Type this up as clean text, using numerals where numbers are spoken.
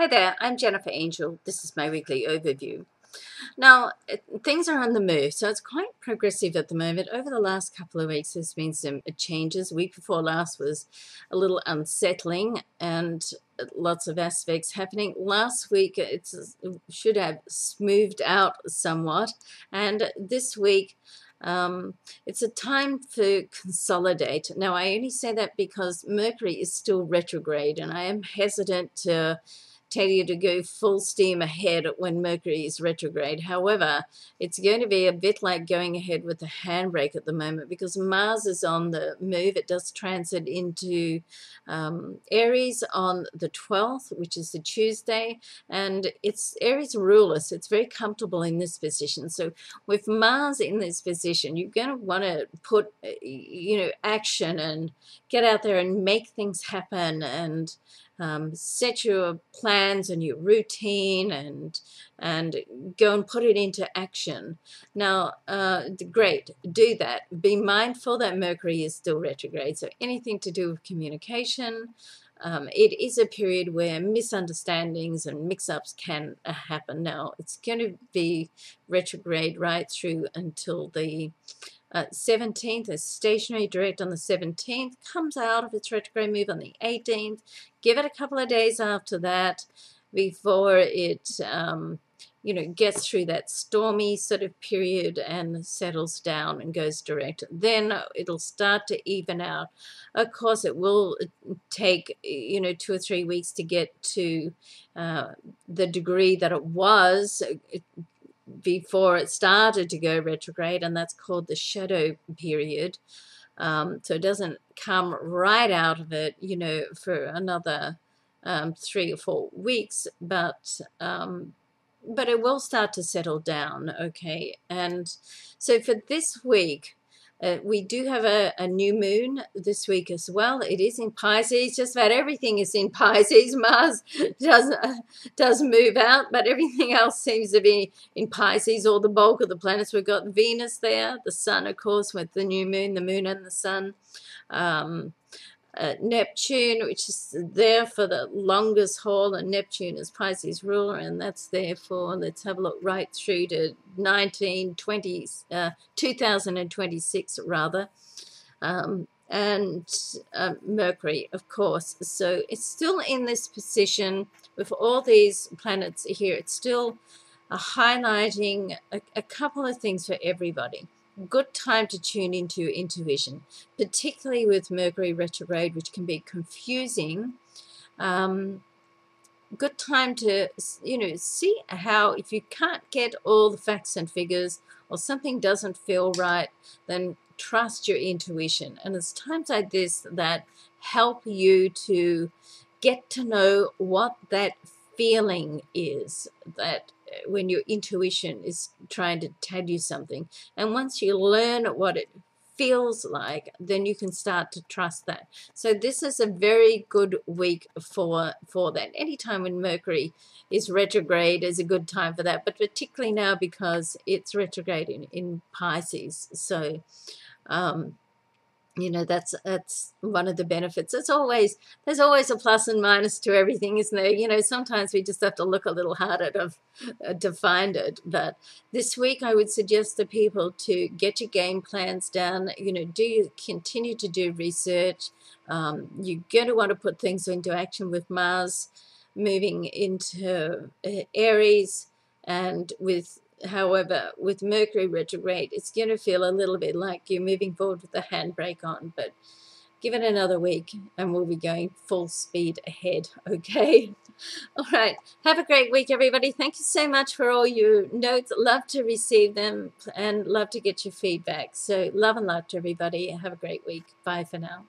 Hi there, I'm Jennifer Angel. This is my weekly overview. Now, things are on the move, so it's quite progressive at the moment. Over the last couple of weeks, there's been some changes. The week before last was a little unsettling and lots of aspects happening. Last week, it should have smoothed out somewhat, and this week, it's a time to consolidate. Now, I only say that because Mercury is still retrograde, and I am hesitant to tell you to go full steam ahead when Mercury is retrograde. However, it's going to be a bit like going ahead with the handbrake at the moment because Mars is on the move. It does transit into Aries on the 12th, which is the Tuesday, and it's Aries ruler, so it's very comfortable in this position. So with Mars in this position, you're going to want to put, action and get out there and make things happen and set your plans and your routine and go and put it into action. Now, great, do that. Be mindful that Mercury is still retrograde, so anything to do with communication. It is a period where misunderstandings and mix-ups can happen. Now, it's going to be retrograde right through until the 17th, is stationary direct on the 17th, comes out of its retrograde move on the 18th. Give it a couple of days after that before it, gets through that stormy sort of period and settles down and goes direct. Then it'll start to even out. Of course, it will take, 2 or 3 weeks to get to the degree that it was before it started to go retrograde, and that's called the shadow period. So it doesn't come right out of it, for another 3 or 4 weeks, but it will start to settle down, okay? And so for this week, we do have a new moon this week as well. It is in Pisces. Just about everything is in Pisces. Mars does move out, but everything else seems to be in Pisces, or the bulk of the planets. We've got Venus there, the Sun, of course, with the new moon, the moon and the Sun. Neptune, which is there for the longest haul, and Neptune is Pisces ruler, and that's there for, let's have a look, right through to 2026 rather, and Mercury, of course. So it's still in this position with all these planets here. It's still highlighting a couple of things for everybody. Good time to tune into your intuition, particularly with Mercury retrograde, which can be confusing. Good time to, see how, if you can't get all the facts and figures or something doesn't feel right, then trust your intuition. And it's times like this that help you to get to know what that feeling is, that when your intuition is trying to tell you something. And once you learn what it feels like, then you can start to trust that. So this is a very good week for that. Anytime when Mercury is retrograde is a good time for that, but particularly now because it's retrograde in Pisces. So that's one of the benefits. There's always a plus and minus to everything, isn't there? Sometimes we just have to look a little harder to find it. But this week I would suggest to people to get your game plans down. Continue to do research. You're going to want to put things into action with Mars moving into Aries, and however, with Mercury retrograde, it's going to feel a little bit like you're moving forward with the handbrake on, but give it another week and we'll be going full speed ahead, okay? All right. Have a great week, everybody. Thank you so much for all your notes. Love to receive them and love to get your feedback. So love and light to everybody. Have a great week. Bye for now.